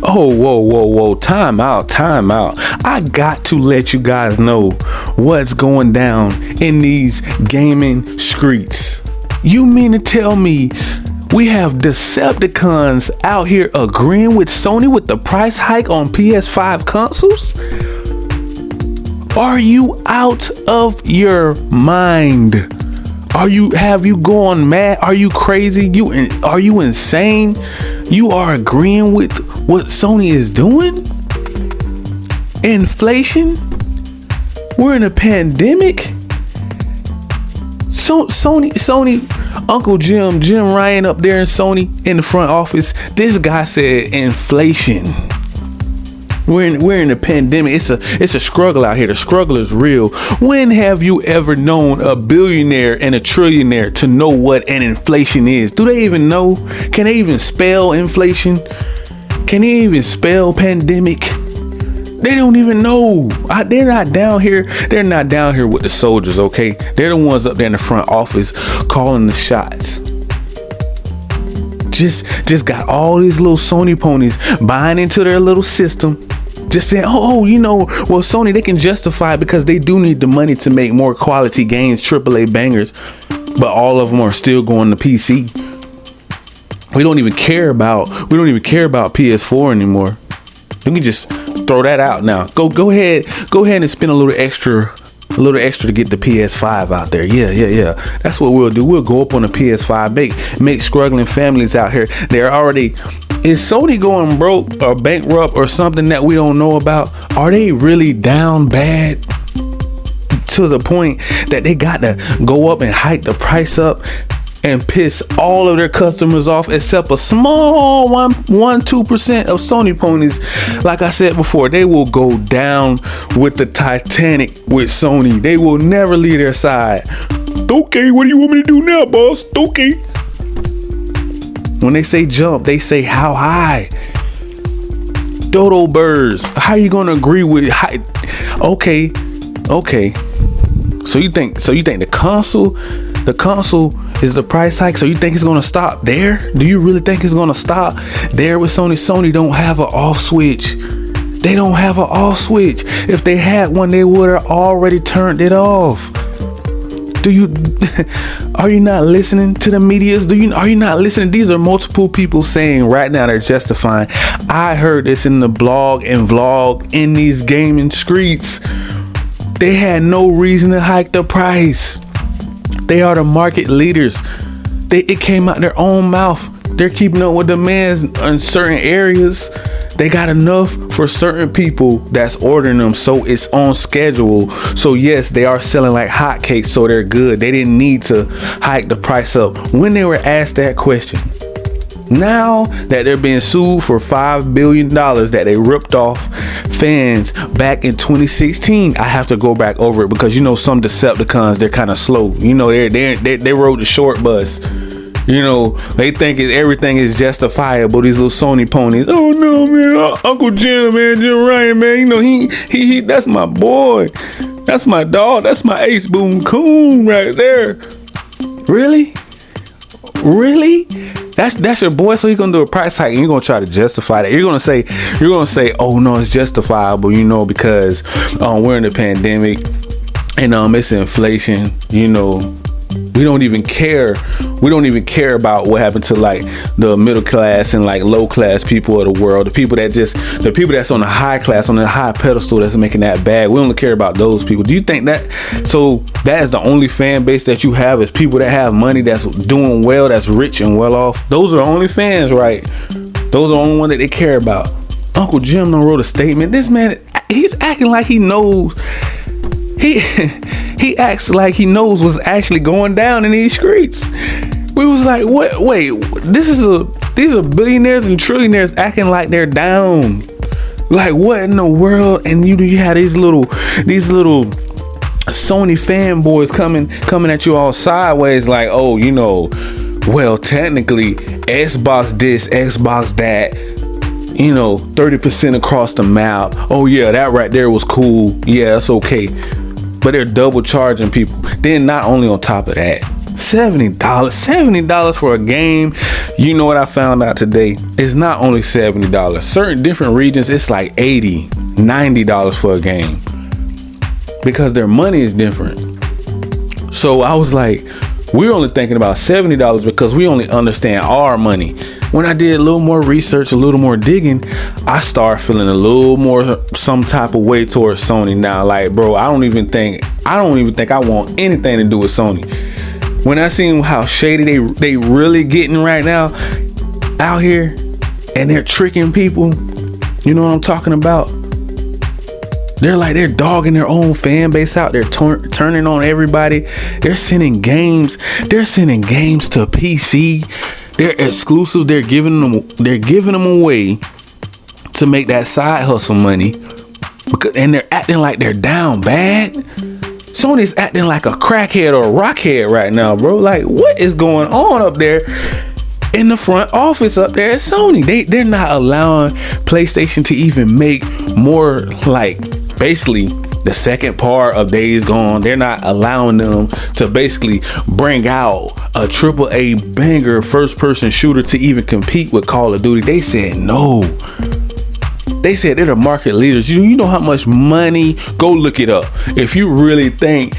Oh, whoa. Time out. I got to let you guys know what's going down in these gaming streets. You mean to tell me we have Decepticons out here agreeing with Sony with the price hike on PS5 consoles? Are you out of your mind? Have you gone mad? Are you crazy? Are you insane? You are agreeing with what Sony is doing? Inflation? We're in a pandemic? So Sony, Uncle Jim Ryan up there in Sony in the front office, this guy said inflation. We're in a pandemic. It's a struggle out here. The struggle is real. When have you ever known a billionaire and a trillionaire to know what an inflation is? Do they even know? Can they even spell inflation? Can they even spell pandemic? They don't even know. They're not down here. They're not down here with the soldiers, okay? They're the ones up there in the front office calling the shots. Just got all these little Sony ponies buying into their little system. Just saying, well, Sony, they can justify it because they do need the money to make more quality games, AAA bangers, but all of them are still going to PC. We don't even care about PS4 anymore. We can just throw that out now. Go ahead and spend a little extra to get the PS5 out there. Yeah. That's what we'll do. We'll go up on the PS5, make struggling families out here. Is Sony going broke or bankrupt or something that we don't know about? Are they really down bad to the point that they got to go up and hike the price up and piss all of their customers off except a small 2% of Sony ponies? Like I said before, they will go down with the Titanic with Sony. They will never leave their side. Okay, what do you want me to do now, boss? Okay. When they say jump, they say how high. Dodo birds. How you gonna agree with height? Okay. So you think the console is the price hike? So you think it's gonna stop there? Do you really think it's gonna stop there with Sony? Sony don't have an off switch. They don't have an off switch. If they had one, they would have already turned it off. Are you not listening to the medias? Are you not listening? These are multiple people saying right now they're justifying. I heard this in the blog and vlog in these gaming streets. They had no reason to hike the price. They are the market leaders. It came out their own mouth. They're keeping up with demands in certain areas. They got enough for certain people that's ordering them, so it's on schedule. So yes, they are selling like hotcakes, so they're good. They didn't need to hike the price up when they were asked that question. Now that they're being sued for $5 billion that they ripped off fans back in 2016, I have to go back over it because some Decepticons, they're kind of slow. They rode the short bus. They think everything is justifiable. These little Sony ponies. Oh no, man, Uncle Jim, man, Jim Ryan, man. He that's my boy. That's my dog. That's my ace boom coon right there. Really? That's your boy. So you're gonna do a price hike and you're gonna try to justify that. You're gonna say, oh no, it's justifiable, because we're in a pandemic and it's inflation. We don't even care. We don't even care about what happened to like the middle class and like low class people of the world. The people that's on the high class, on the high pedestal, that's making that bag. We only care about those people. Do you think that? So that is the only fan base that you have, is people that have money, that's doing well, that's rich and well off. Those are the only fans, right? Those are the only ones that they care about. Uncle Jim done wrote a statement. This man, he's acting like he knows. He acts like he knows what's actually going down in these streets. We was like, what? Wait, these are billionaires and trillionaires acting like they're down. Like, what in the world? And you had these little Sony fanboys coming at you all sideways, like, oh, well, technically, Xbox this, Xbox that. 30% across the map. Oh yeah, that right there was cool. Yeah, that's okay. But they're double charging people. Then not only on top of that, $70 for a game. You know what I found out today? It's not only $70. Certain different regions, it's like $80, $90 for a game, because their money is different. So I was like, we're only thinking about $70 because we only understand our money. When I did a little more research, a little more digging, I started feeling a little more some type of way towards Sony now. Like, bro, I don't even think I want anything to do with Sony. When I seen how shady they really getting right now out here, and they're tricking people, you know what I'm talking about? They're dogging their own fan base out. They're turning on everybody. They're sending games to PC. They're exclusive. They're giving them away to make that side hustle money. And they're acting like they're down bad. Sony's acting like a crackhead or a rockhead right now, bro. Like, what is going on up there in the front office up there at Sony? They're not allowing PlayStation to even make more, like, basically the second part of Days Gone. They're not allowing them to basically bring out a AAA banger first person shooter to even compete with Call of Duty. They said no. They said they're the market leaders. You know how much money? Go look it up. If you really think,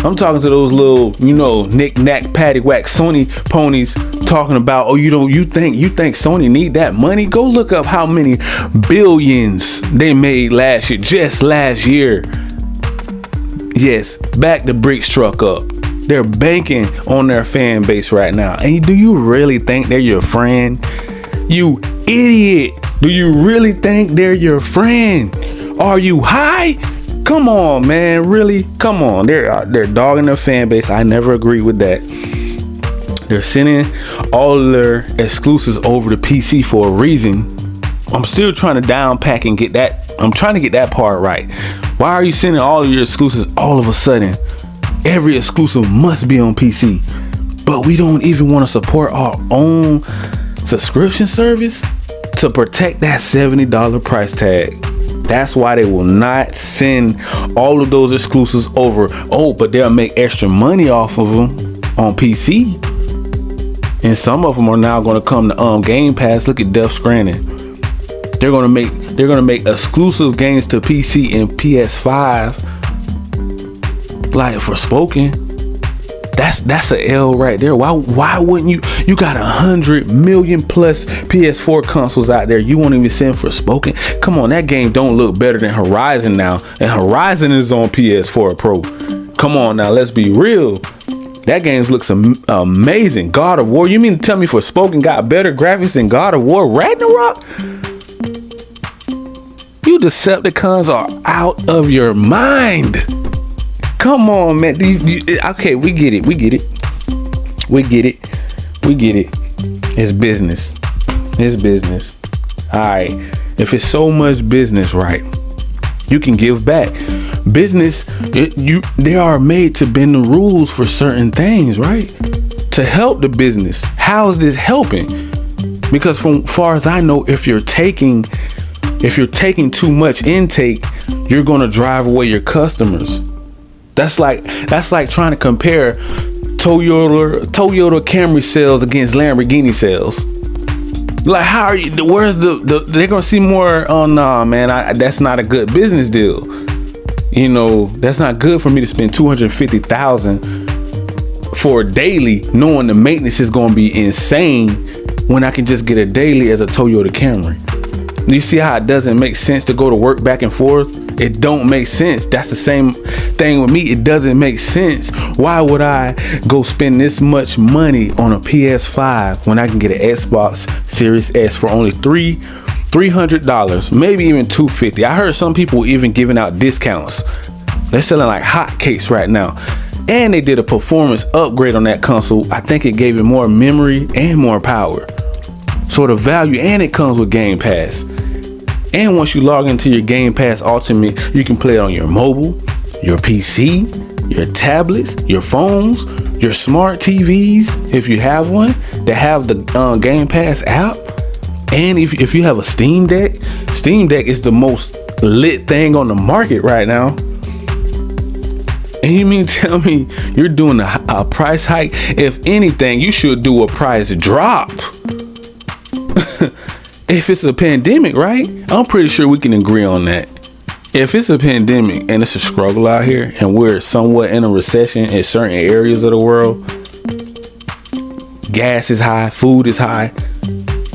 I'm talking to those little, knick-knack, paddywhack Sony ponies talking about, you think Sony need that money? Go look up how many billions they made last year, just last year. Yes, back the bricks truck up. They're banking on their fan base right now. And do you really think they're your friend? You idiot. Do you really think they're your friend? Are you high? Come on, man. Really? Come on. They're dogging their fan base. I never agree with that. They're sending all of their exclusives over to PC for a reason. I'm still trying to downpack and get that. I'm trying to get that part right. Why are you sending all of your exclusives all of a sudden? Every exclusive must be on PC. But we don't even want to support our own subscription service to protect that $70 price tag. That's why they will not send all of those exclusives over. Oh, but they'll make extra money off of them on PC. And some of them are now going to come to Game Pass. Look at Death Stranding. They're going to make exclusive games to PC and PS5. Like for Spoken. That's a L right there. Why wouldn't you got 100 million plus PS4 consoles out there? You won't even send for Spoken? Come on, that game don't look better than Horizon now. And Horizon is on PS4 Pro. Come on now, let's be real. That game looks amazing. God of War. You mean to tell me for Spoken got better graphics than God of War Ragnarok? You Decepticons are out of your mind. Come on, man. Okay, we get it. It's business. All right. If it's so much business, right, you can give back. Business, they are made to bend the rules for certain things, right? To help the business. How is this helping? Because from far as I know, if you're taking too much intake, you're gonna drive away your customers. That's like trying to compare Toyota Camry sales against Lamborghini sales. Like, how are you? Where's they're gonna see more? Oh no, man, that's not a good business deal. That's not good for me to spend $250,000 for a daily, knowing the maintenance is gonna be insane when I can just get a daily as a Toyota Camry. You see how it doesn't make sense to go to work back and forth? It don't make sense. That's the same thing with me. It doesn't make sense. Why would I go spend this much money on a PS5 when I can get an Xbox Series S for only $300, maybe even $250? I heard some people even giving out discounts. They're selling like hotcakes right now. And they did a performance upgrade on that console. I think it gave it more memory and more power. So the value, and it comes with Game Pass. And once you log into your Game Pass Ultimate, you can play it on your mobile, your PC, your tablets, your phones, your smart TVs, if you have one, that have the Game Pass app. And if you have a Steam Deck is the most lit thing on the market right now. And you mean tell me you're doing a price hike? If anything, you should do a price drop. If it's a pandemic, right? I'm pretty sure we can agree on that. If it's a pandemic and it's a struggle out here and we're somewhat in a recession in certain areas of the world, gas is high, food is high,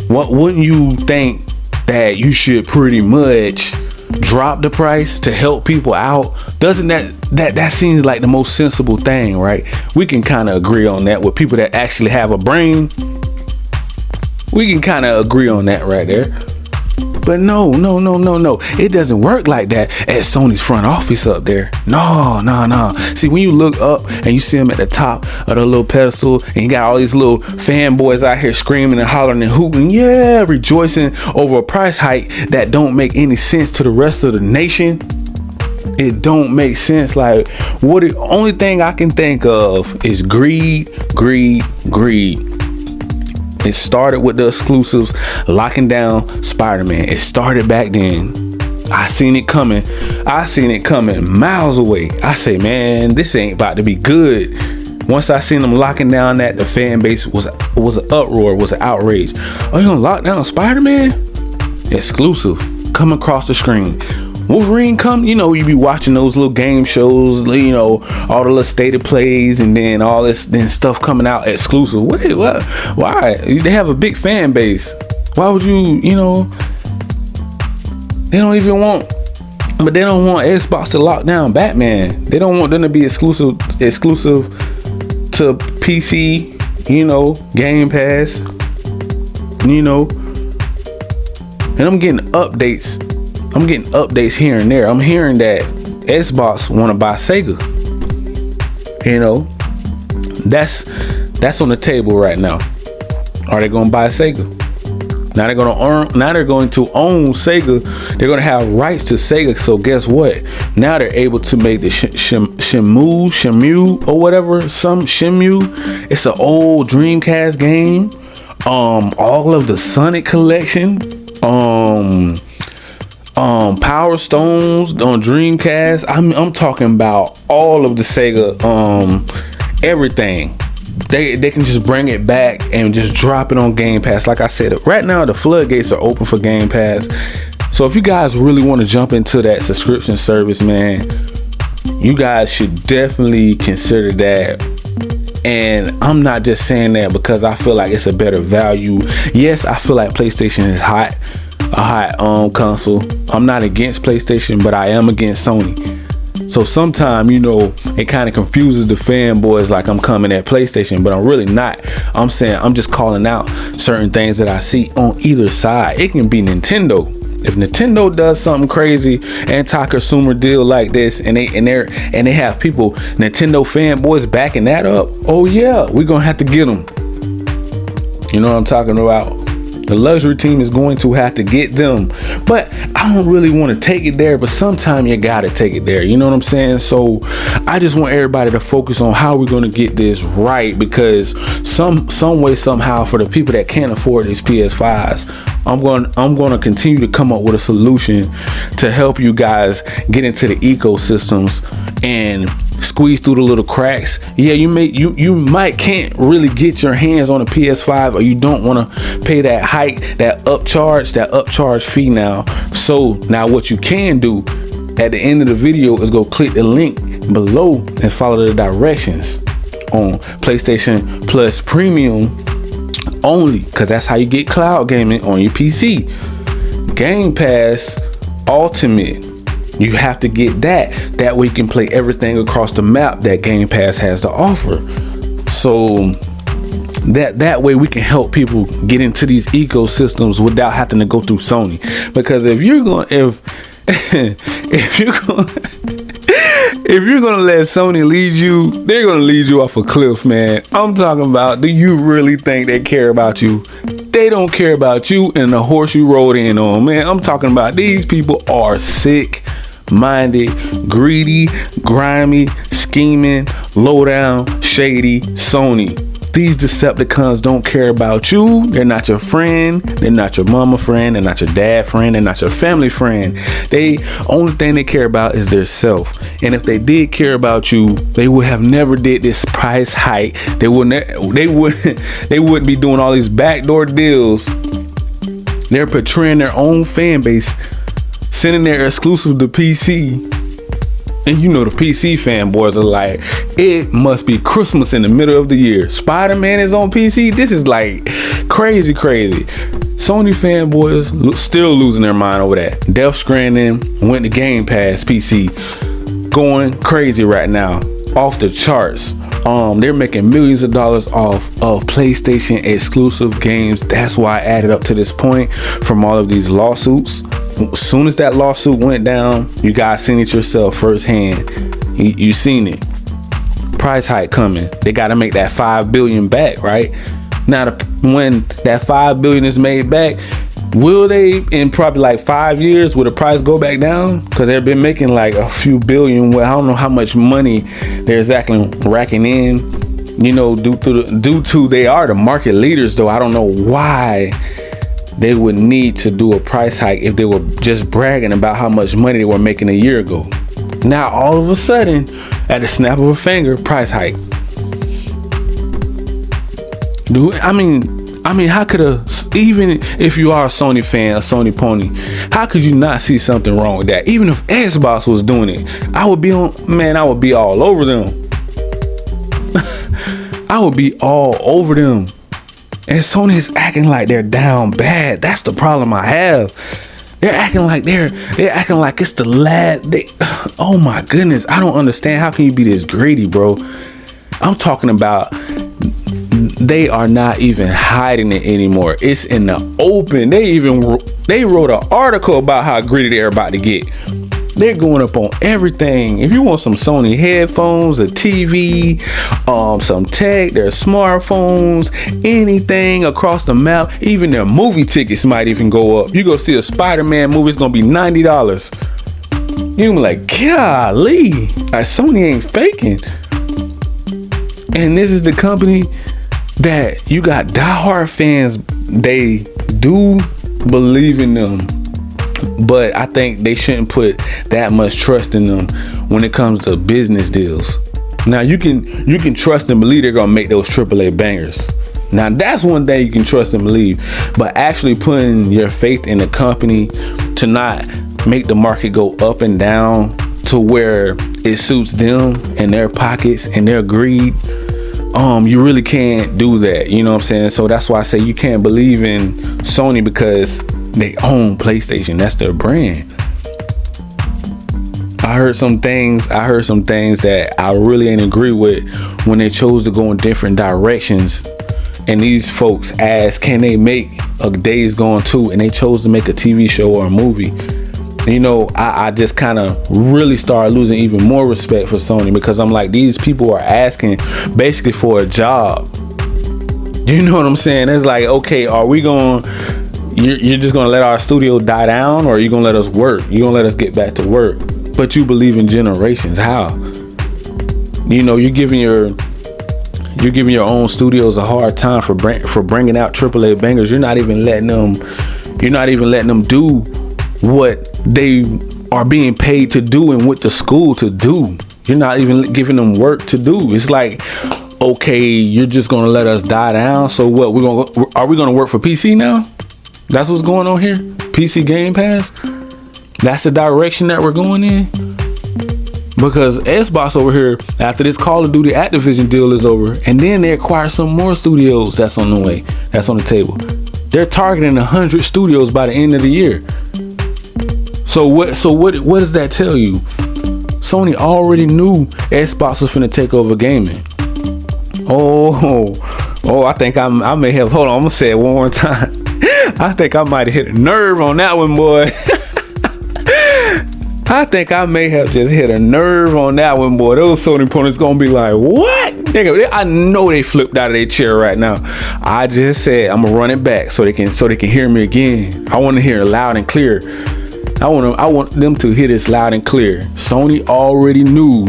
wouldn't you think that you should pretty much drop the price to help people out? Doesn't that seems like the most sensible thing, right? We can kind of agree on that with people that actually have a brain. We can kind of agree on that right there. But no. It doesn't work like that at Sony's front office up there. No. See, when you look up and you see them at the top of the little pedestal and you got all these little fanboys out here screaming and hollering and hooting, yeah, rejoicing over a price hike that don't make any sense to the rest of the nation. It don't make sense. Like, the only thing I can think of is greed. It started with the exclusives locking down Spider-Man. It started back then. I seen it coming miles away. I say, man, this ain't about to be good. Once I seen them locking down that, the fan base was an uproar, was an outrage. Oh, you gonna lock down Spider-Man? Exclusive, come across the screen. Wolverine come, you be watching those little game shows, all the little stated plays and then all this then stuff coming out exclusive. Wait, what? Why? They have a big fan base. Why would you, they don't even want, but they don't want Xbox to lock down Batman. They don't want them to be exclusive to PC, Game Pass, and I'm getting updates here and there. I'm hearing that Xbox want to buy Sega. That's on the table right now. Are they going to buy Sega? Now they're going to own Sega. They're going to have rights to Sega. So guess what? Now they're able to make the Shenmue or whatever, some Shenmue. It's an old Dreamcast game. All of the Sonic collection. Power Stones on Dreamcast. I'm talking about all of the Sega, everything. They can just bring it back and just drop it on Game Pass. Like I said, right now the floodgates are open for Game Pass. So if you guys really want to jump into that subscription service, man, you guys should definitely consider that. And I'm not just saying that because I feel like it's a better value. Yes, I feel like PlayStation is a hot console. I'm not against PlayStation, but I am against Sony. So sometimes, it kind of confuses the fanboys like I'm coming at PlayStation, but I'm really not. I'm saying I'm just calling out certain things that I see on either side. It can be Nintendo. If Nintendo does something crazy, anti-consumer deal like this, and they have people, Nintendo fanboys backing that up, oh yeah, we're gonna have to get them. You know what I'm talking about? The luxury team is going to have to get them. But I don't really want to take it there, but sometimes you gotta take it there. You know what I'm saying? So I just want everybody to focus on how we're going to get this right, because some way, somehow, for the people that can't afford these PS5s, I'm going to continue to come up with a solution to help you guys get into the ecosystems and squeeze through the little cracks. Yeah, you might can't really get your hands on a PS5, or you don't want to pay that hike, that upcharge fee now. So now what you can do at the end of the video is go click the link below and follow the directions on PlayStation Plus Premium only, because that's how you get cloud gaming on your PC. Game Pass Ultimate, you have to get that way you can play everything across the map that Game Pass has to offer. So that way we can help people get into these ecosystems without having to go through Sony. Because if you're gonna let Sony lead you, they're gonna lead you off a cliff, man. I'm talking about, do you really think they care about you? They don't care about you and the horse you rode in on, man. I'm talking about, these people are sick-minded, greedy, grimy, scheming, low down, shady Sony. These Decepticons don't care about you. They're not your friend. They're not your mama friend. They're not your dad friend. They're not your family friend. They only thing they care about is their self. And if they did care about you, they would have never did this price hike. They wouldn't be doing all these backdoor deals. They're portraying their own fan base, sending their exclusive to PC. And you know the PC fanboys are like, it must be Christmas in the middle of the year. Spider-Man is on PC. This is like crazy. Sony fanboys still losing their mind over that. Death Stranding went to Game Pass PC, going crazy right now, off the charts. They're making millions of dollars off of PlayStation exclusive games. That's why I added up to this point from all of these lawsuits. As soon as that lawsuit went down, you guys seen it yourself firsthand. You seen it. Price hike coming. They got to make that $5 billion back, right? Now, when that $5 billion is made back, will they, in probably like 5 years, will the price go back down? Because they've been making like a few billion. Well, I don't know how much money they're exactly racking in. You know, due to they are the market leaders, though. I don't know why they would need to do a price hike if they were just bragging about how much money they were making a year ago. Now, all of a sudden, at the snap of a finger, price hike. I mean, how could even if you are a Sony fan, a Sony pony, how could you not see something wrong with that? Even if Xbox was doing it, I would be all over them. I would be all over them. And Sony is acting like they're down bad. That's the problem I have. They're acting like it's the lad. Oh my goodness, I don't understand. How can you be this greedy, bro? I'm talking about they are not even hiding it anymore. It's in the open. They wrote an article about how greedy they're about to get. They're going up on everything. If you want some Sony headphones, a TV, some tech, their smartphones, anything across the map, even their movie tickets might even go up. You go see a Spider-Man movie, it's gonna be $90. You be like, golly, Sony ain't faking. And this is the company that you got diehard fans. They do believe in them, but I think they shouldn't put that much trust in them when it comes to business deals. Now you can trust and believe they're gonna make those AAA bangers. Now that's one thing you can trust and believe, but actually putting your faith in the company to not make the market go up and down to where it suits them and their pockets and their greed, you really can't do that. You know what I'm saying? So that's why I say you can't believe in Sony, because they own PlayStation. That's their brand. I heard some things that I really ain't agree with when they chose to go in different directions. And these folks asked, can they make a Days Gone 2? And they chose to make a TV show or a movie. You know, I just kind of really started losing even more respect for Sony, because I'm like, these people are asking basically for a job. You know what I'm saying? It's like, okay, are we going, you're just going to let our studio die down, or are you going to let us work? You're going to let us get back to work? But you believe in generations. How? You know, you're giving your own studios a hard time for bringing out AAA bangers. You're not even letting them do what they are being paid to do and went to school to do. You're not even giving them work to do. It's like, okay, you're just gonna let us die down. So what? Are we gonna work for PC now? That's what's going on here. PC Game Pass. That's the direction that we're going in. Because Xbox over here, after this Call of Duty Activision deal is over, and then they acquire some more studios that's on the way, that's on the table. They're targeting 100 studios by the end of the year. So what does that tell you? Sony already knew Xbox was finna take over gaming. I think I may have, hold on, I'm gonna say it one more time. I think I might have hit a nerve on that one, boy. I think I may have just hit a nerve on that one, boy. Those Sony opponents gonna be like, what? I know they flipped out of their chair right now. I just said I'm gonna run it back so they can hear me again. I want to hear it loud and clear. I want them to hear this loud and clear. Sony already knew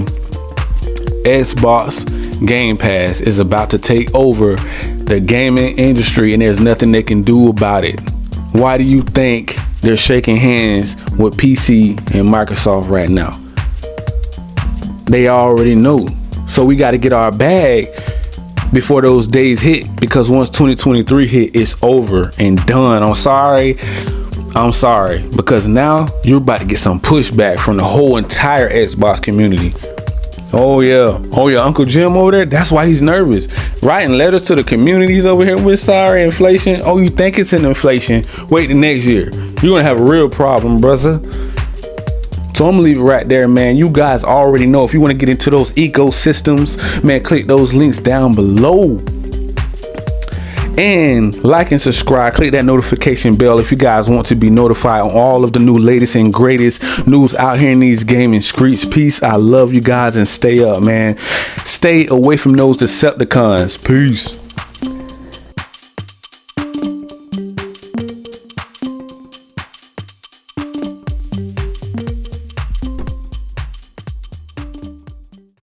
Xbox Game Pass is about to take over the gaming industry, and there's nothing they can do about it. Why do you think they're shaking hands with PC and Microsoft right now? They already know. So we got to get our bag before those days hit, because once 2023 hit, it's over and done. I'm sorry, because now you're about to get some pushback from the whole entire Xbox community. Oh yeah, Uncle Jim over there, that's why he's nervous, writing letters to the communities over here with sorry inflation. Oh, you think it's an inflation? Wait the next year, you're gonna have a real problem, brother. So I'm gonna leave it right there, man. You guys already know, if you want to get into those ecosystems, man, click those links down below. And like and subscribe, click that notification bell if you guys want to be notified on all of the new latest and greatest news out here in these gaming streets. Peace, I love you guys, and stay up, man. Stay away from those Decepticons. Peace.